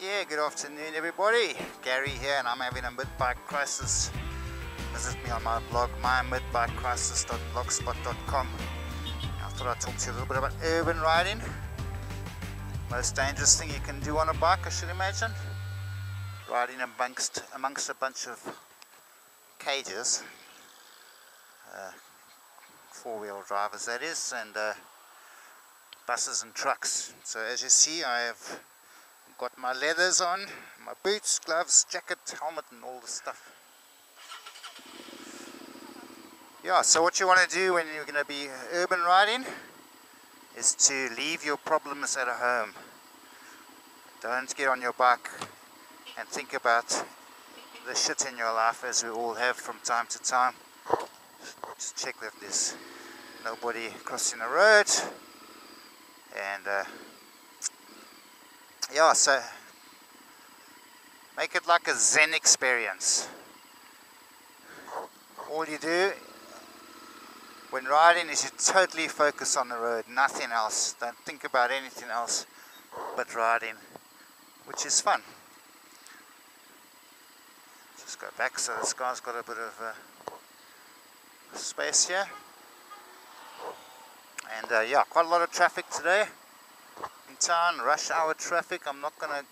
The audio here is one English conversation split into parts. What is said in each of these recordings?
Yeah, good afternoon everybody. Gary here, and I'm having a mid-bike crisis. Visit me on my blog, mymidbikecrisis.blogspot.com. I thought I'd talk to you a little bit about urban riding. Most dangerous thing you can do on a bike, I should imagine. Riding amongst a bunch of cages. Four-wheel drivers that is, and buses and trucks. So as you see, I have got my leathers on, my boots, gloves, jacket, helmet and all the stuff. Yeah, so what you want to do when you're going to be urban riding is to leave your problems at home. Don't get on your bike and think about the shit in your life, as we all have from time to time. Just check that there's nobody crossing the road, and yeah, so make it like a Zen experience. All you do when riding is you totally focus on the road, nothing else. Don't think about anything else but riding, which is fun. Just go back so this guy's got a bit of space here. And yeah, quite a lot of traffic today in town, rush hour traffic. I'm not going to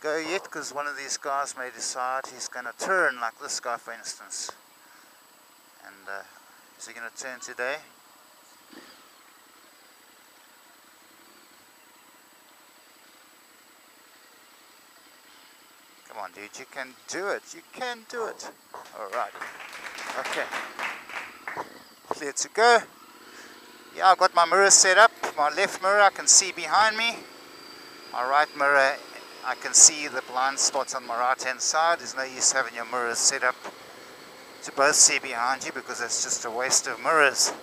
go yet because one of these guys may decide he's going to turn, like this guy for instance. And is he going to turn today? Come on dude, you can do it, you can do it. Alright, okay, clear to go. Yeah, I've got my mirror set up. My left mirror I can see behind me. My right mirror I can see the blind spots on my right hand side. There's no use having your mirrors set up to both see behind you because that's just a waste of mirrors.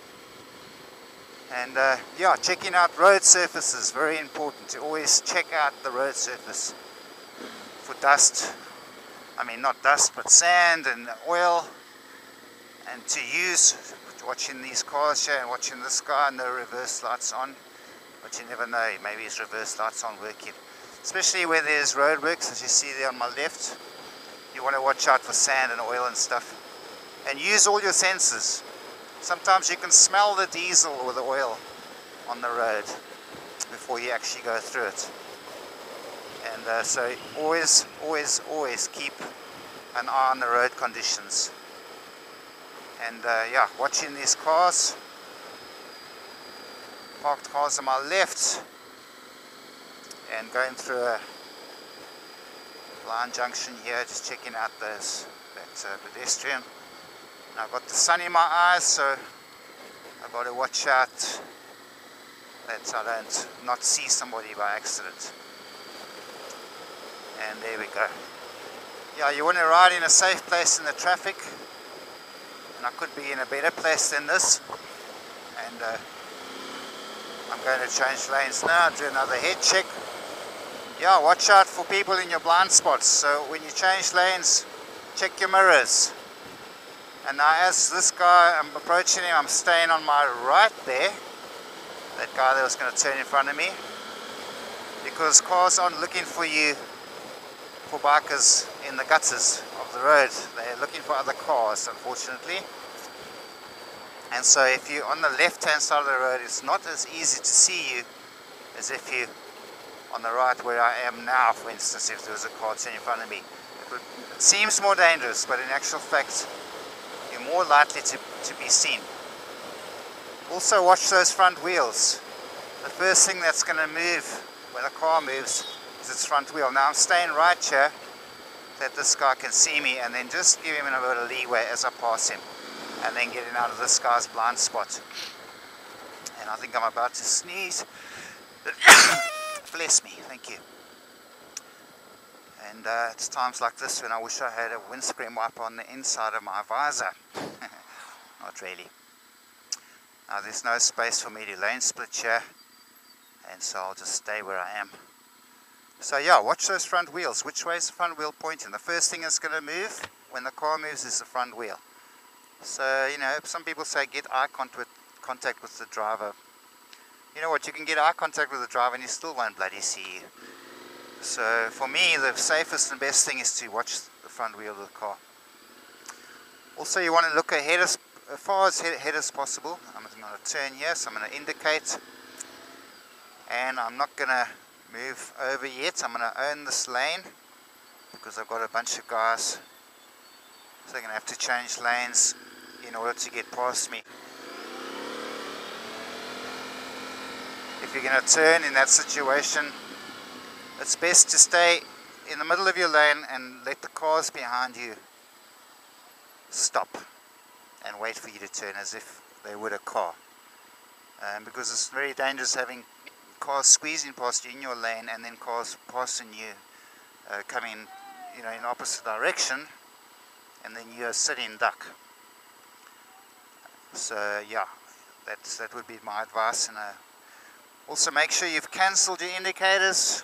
And yeah, checking out road surfaces, very important to always check out the road surface for dust. I mean not dust but sand and oil, and to use. Watching these cars here and watching this guy, no reverse lights on, but you never know, maybe his reverse lights aren't working, especially where there's roadworks, as you see there on my left. You want to watch out for sand and oil and stuff, and use all your senses. Sometimes you can smell the diesel or the oil on the road before you actually go through it. And so always keep an eye on the road conditions. And yeah, watching these cars, parked cars on my left, and going through a blind junction here, just checking out that pedestrian. And I've got the sun in my eyes, so I've got to watch out that I don't not see somebody by accident. And there we go. Yeah, you want to ride in a safe place in the traffic. And I could be in a better place than this, and I'm going to change lanes now, do another head check. Yeah, watch out for people in your blind spots, so when you change lanes, check your mirrors. And now as this guy, I'm approaching him, I'm staying on my right there, that guy that was going to turn in front of me, because cars aren't looking for you, for bikers in the gutters of the road. They're looking for other cars, unfortunately. And so if you're on the left hand side of the road, it's not as easy to see you as if you're on the right, where I am now, for instance. If there was a car turning in front of me, it seems more dangerous, but in actual fact you're more likely to be seen. Also watch those front wheels. The first thing that's going to move when a car moves is its front wheel. Now I'm staying right here that this guy can see me, and then just give him a bit of leeway as I pass him, and then getting out of this guy's blind spot. And I think I'm about to sneeze. Bless me, thank you. And it's times like this when I wish I had a windscreen wiper on the inside of my visor. Not really. Now there's no space for me to lane split here, and so I'll just stay where I am. So yeah, watch those front wheels. Which way is the front wheel pointing? The first thing that's going to move when the car moves is the front wheel. So, you know, some people say get eye contact with the driver. You know what, you can get eye contact with the driver and he still won't bloody see you. So for me, the safest and best thing is to watch the front wheel of the car. Also, you want to look ahead as far ahead as possible. I'm going to turn here, so I'm going to indicate, and I'm not going to move over yet. I'm going to own this lane because I've got a bunch of guys, so they're going to have to change lanes in order to get past me. If you're going to turn in that situation, it's best to stay in the middle of your lane and let the cars behind you stop and wait for you to turn as if they would a car. Because it's very dangerous having cars squeezing past you in your lane and then cars passing you coming in opposite direction, and then you're sitting duck. So yeah, that would be my advice. And also make sure you've cancelled your indicators.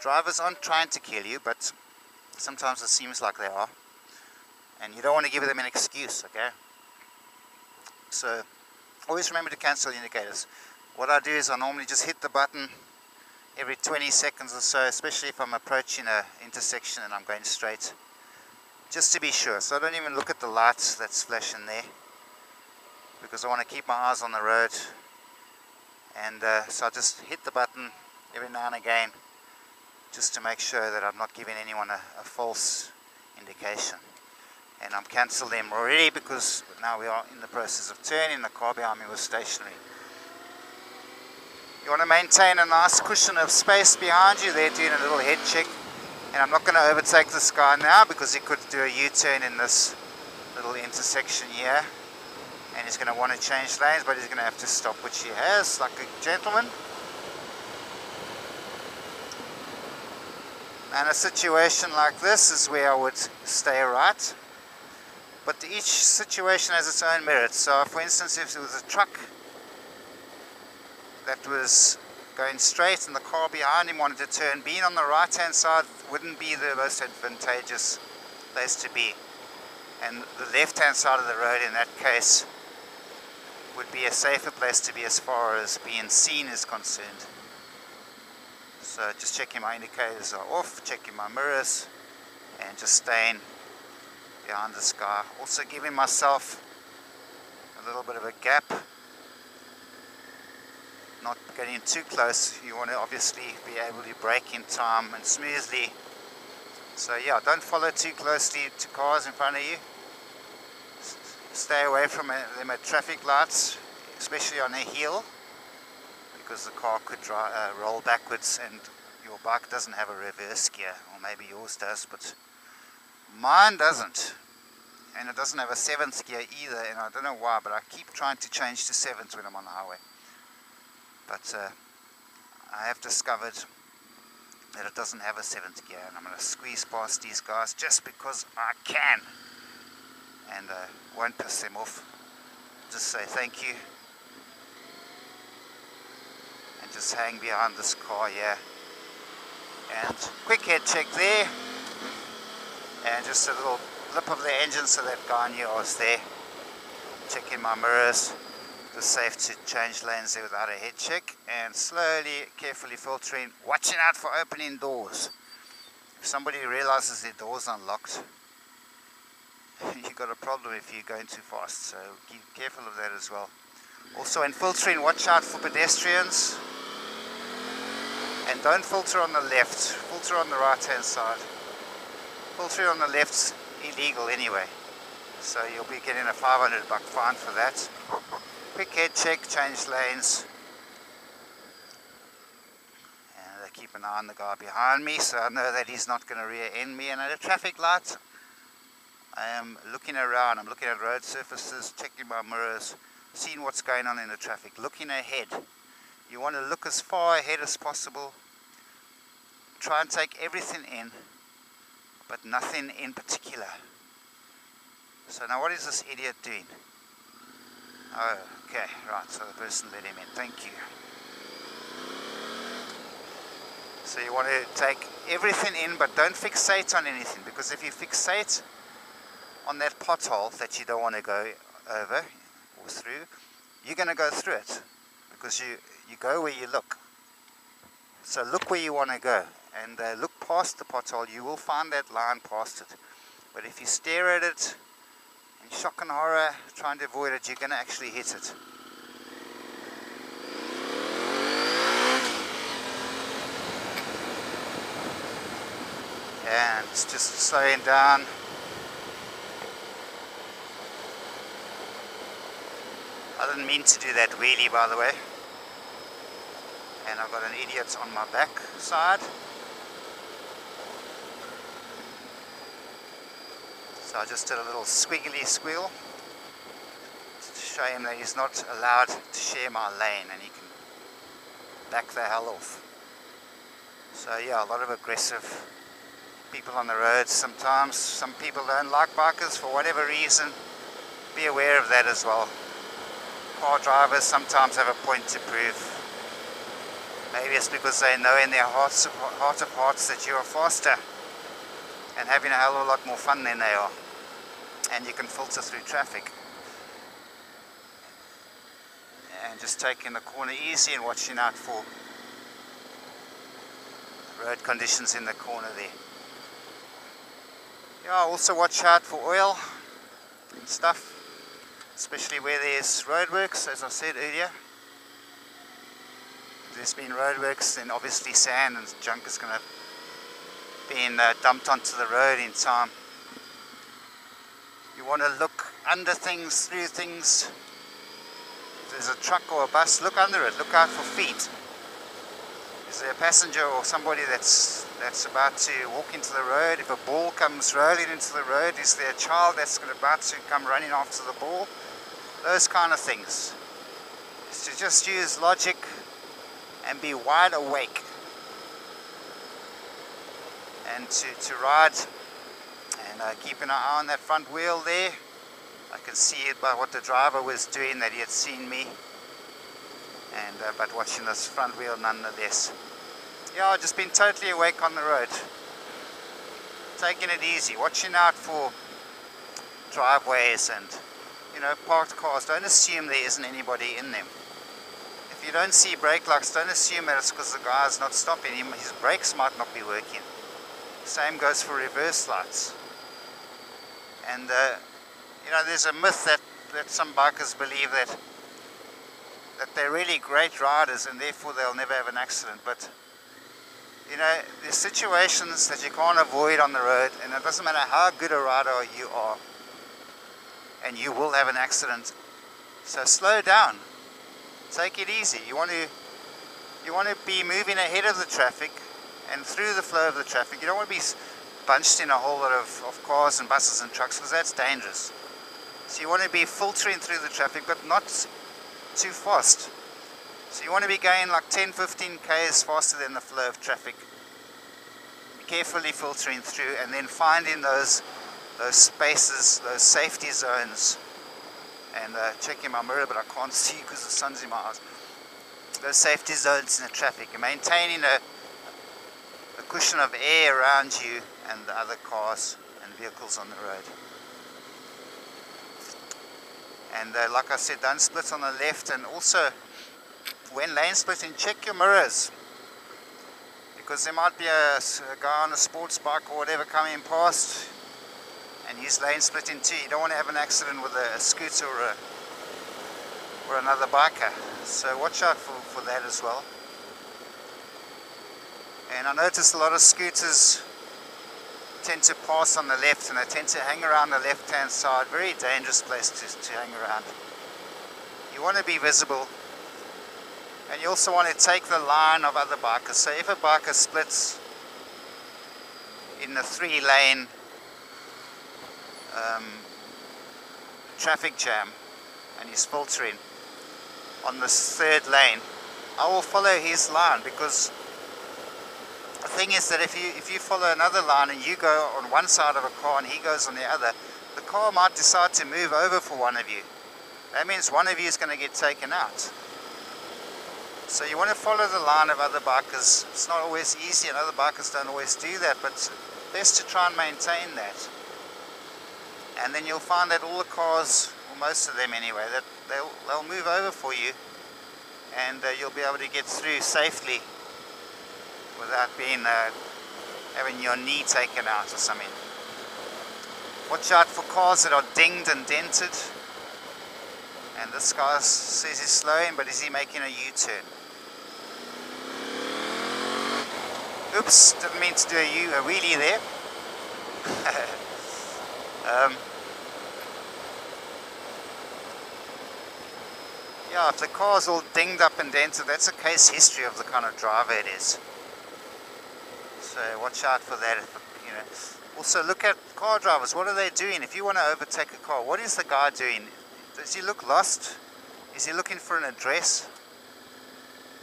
Drivers aren't trying to kill you, but sometimes it seems like they are, and you don't want to give them an excuse, okay? So always remember to cancel indicators. What I do is I normally just hit the button every 20 seconds or so, especially if I'm approaching an intersection and I'm going straight, just to be sure. So I don't even look at the lights that's flashing there, because I want to keep my eyes on the road. And so I just hit the button every now and again, just to make sure that I'm not giving anyone a false indication. And I'm cancelled them already, because now we are in the process of turning. The car behind me was stationary. You want to maintain a nice cushion of space behind you. They're doing a little head check, and I'm not going to overtake this guy now because he could do a U-turn in this little intersection here, and he's going to want to change lanes, but he's going to have to stop, which he has, like a gentleman. And a situation like this is where I would stay right. But each situation has its own merits. So for instance, if there was a truck that was going straight and the car behind him wanted to turn, being on the right hand side wouldn't be the most advantageous place to be. And the left hand side of the road in that case would be a safer place to be as far as being seen is concerned. So just checking my indicators are off, checking my mirrors, and just staying behind this guy. Also giving myself a little bit of a gap, not getting too close. You want to obviously be able to brake in time and smoothly. So yeah, don't follow too closely to cars in front of you. Stay away from them at traffic lights, especially on a hill, because the car could roll backwards, and your bike doesn't have a reverse gear, or maybe yours does, but mine doesn't. And it doesn't have a 7th gear either, and I don't know why, but I keep trying to change to 7th when I'm on the highway. But I have discovered that it doesn't have a 7th gear, and I'm going to squeeze past these guys just because I can, and won't piss them off. Just say thank you, and just hang behind this car here, and quick head check there, and just a little lip of the engine so that guy knew I was there. Checking my mirrors. It was safe to change lanes there without a head check, and slowly, carefully filtering, watching out for opening doors. If somebody realizes their door's unlocked, you've got a problem if you're going too fast, so be careful of that as well. Also in filtering, watch out for pedestrians, and don't filter on the left, filter on the right hand side. Filtering on the left's illegal anyway, so you'll be getting a $500 fine for that. Quick head check, change lanes, and I keep an eye on the guy behind me, so I know that he's not going to rear end me. And at a traffic light, I am looking around, I'm looking at road surfaces, checking my mirrors, seeing what's going on in the traffic, looking ahead. You want to look as far ahead as possible, try and take everything in, but nothing in particular. So now what is this idiot doing? Oh, okay, right, so the person let him in, thank you. So you want to take everything in, but don't fixate on anything, because if you fixate on that pothole that you don't want to go over or through, you're going to go through it, because you go where you look. So look where you want to go, and look past the pothole. You will find that line past it. But if you stare at it in shock and horror, trying to avoid it, you're going to actually hit it. And it's just slowing down. I didn't mean to do that wheelie, by the way. And I've got an idiot on my back side. So I just did a little squiggly squeal to show him that he's not allowed to share my lane, and he can back the hell off. So yeah, a lot of aggressive people on the road sometimes. Some people don't like bikers for whatever reason. Be aware of that as well. Car drivers sometimes have a point to prove. Maybe it's because they know in their heart of hearts that you are faster and having a hell of a lot more fun than they are. And you can filter through traffic. And just taking the corner easy and watching out for road conditions in the corner there. Yeah, also watch out for oil and stuff, especially where there's roadworks, as I said earlier. If there's been roadworks, then obviously sand and junk is going to be dumped onto the road in time. You want to look under things, through things. If there's a truck or a bus, look under it, look out for feet. Is there a passenger or somebody that's about to walk into the road? If a ball comes rolling into the road, is there a child that's about to come running after the ball? Those kind of things. Is to just use logic and be wide awake, and to ride and keep an eye on that front wheel there. I can see it by what the driver was doing, that he had seen me, and but watching this front wheel nonetheless. Yeah, I've just been totally awake on the road, taking it easy, watching out for driveways and, you know, parked cars. Don't assume there isn't anybody in them. If you don't see brake lights, don't assume that it's because the guy's not stopping him. His brakes might not be working. Same goes for reverse lights. And you know, there's a myth that some bikers believe that they're really great riders and therefore they'll never have an accident. But you know, there's situations that you can't avoid on the road, and it doesn't matter how good a rider you are, and you will have an accident. So slow down, take it easy. You want to be moving ahead of the traffic and through the flow of the traffic. You don't want to be bunched in a whole lot of cars and buses and trucks, because that's dangerous. So you want to be filtering through the traffic, but not too fast. So you want to be going like 10-15 k's faster than the flow of traffic, carefully filtering through, and then finding those spaces, those safety zones. And checking my mirror, but I can't see because the sun's in my eyes. Those safety zones in the traffic, and maintaining a cushion of air around you and the other cars and vehicles on the road. And like I said, don't split on the left, and also when lane splitting, check your mirrors, because there might be a guy on a sports bike or whatever coming past and he's lane splitting too. You don't want to have an accident with a scooter or another biker, so watch out for that as well. And I notice a lot of scooters tend to pass on the left, and they tend to hang around the left hand side. Very dangerous place to hang around. You want to be visible, and you also want to take the line of other bikers. So if a biker splits in the 3-lane traffic jam and he's filtering on this 3rd lane, I will follow his line, because the thing is that if you follow another line and you go on one side of a car and he goes on the other, the car might decide to move over for one of you. That means one of you is going to get taken out. So you want to follow the line of other bikers. It's not always easy, and other bikers don't always do that, but best to try and maintain that. And then you'll find that all the cars, or most of them anyway, that they'll move over for you, and you'll be able to get through safely without being having your knee taken out or something. Watch out for cars that are dinged and dented. And this guy says he's slowing, but is he making a U-turn? Oops, didn't mean to do a wheelie there. Yeah, if the car's all dinged up and dented, that's a case history of the kind of driver it is. So watch out for that. You know. Also look at car drivers. What are they doing? If you want to overtake a car, what is the guy doing? Does he look lost? Is he looking for an address?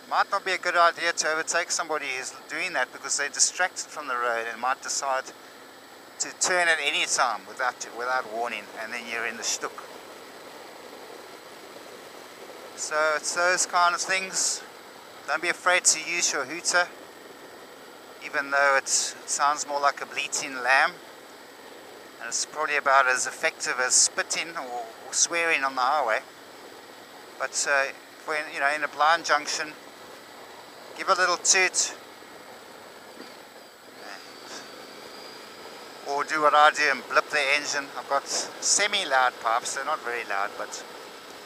Might not be a good idea to overtake somebody who's doing that because they're distracted from the road and might decide to turn at any time without warning, and then you're in the shtuk. So it's those kind of things. Don't be afraid to use your hooter, even though it sounds more like a bleating lamb, and it's probably about as effective as spitting or swearing on the highway. But when you know, in a blind junction, give a little toot, or do what I do and blip the engine. I've got semi-loud pipes. They're not very loud, but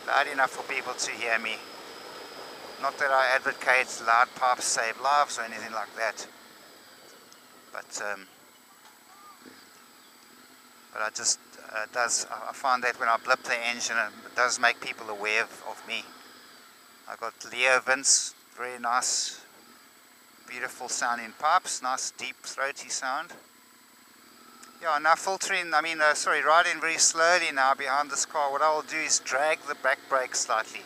loud enough for people to hear me. Not that I advocate loud pipes save lives or anything like that, but I just I find that when I blip the engine, it does make people aware of me. I got Leo Vince, very nice, beautiful sounding pipes, nice deep throaty sound. Yeah, now riding very slowly now behind this car, what I will do is drag the back brake slightly,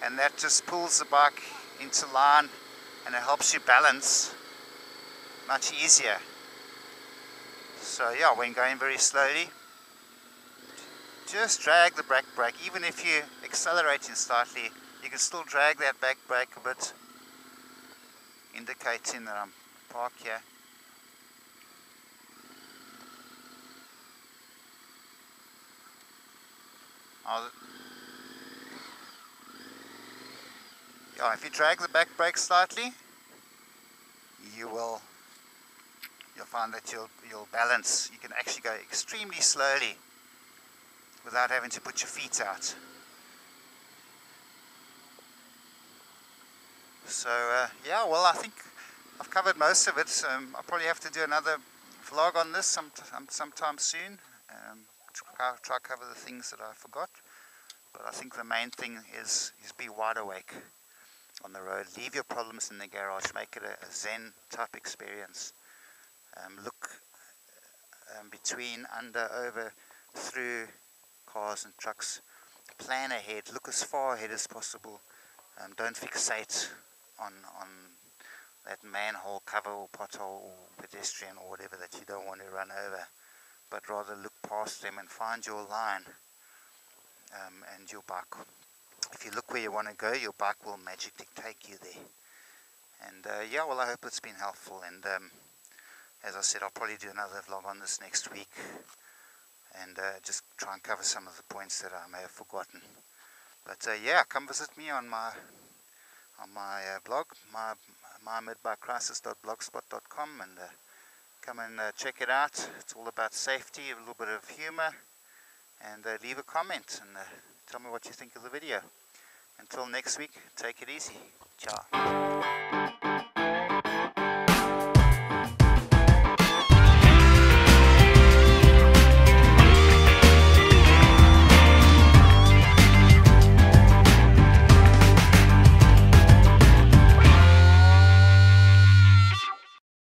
and that just pulls the bike into line and it helps you balance much easier. So yeah, when going very slowly, just drag the back brake. Even if you're accelerating slightly, you can still drag that back brake a bit, indicating that I'm parked here. Yeah, if you drag the back brake slightly, you'll find that you'll balance. You can actually go extremely slowly without having to put your feet out. So yeah, well, I think I've covered most of it. I'll probably have to do another vlog on this sometime soon. Try to cover the things that I forgot. But I think the main thing is be wide awake on the road. Leave your problems in the garage. Make it a Zen type experience. Look between, under, over, through cars and trucks. Plan ahead. Look as far ahead as possible. Don't fixate on that manhole cover or pothole or pedestrian or whatever that you don't want to run over, but rather look past them and find your line and your bike. If you look where you want to go, your bike will magically take you there. And yeah, well, I hope it's been helpful, and as I said, I'll probably do another vlog on this next week and just try and cover some of the points that I may have forgotten. But yeah, come visit me on my blog, mymidbikecrisis.blogspot.com, and come and check it out. It's all about safety, a little bit of humor, and leave a comment and tell me what you think of the video. Until next week, take it easy. Ciao.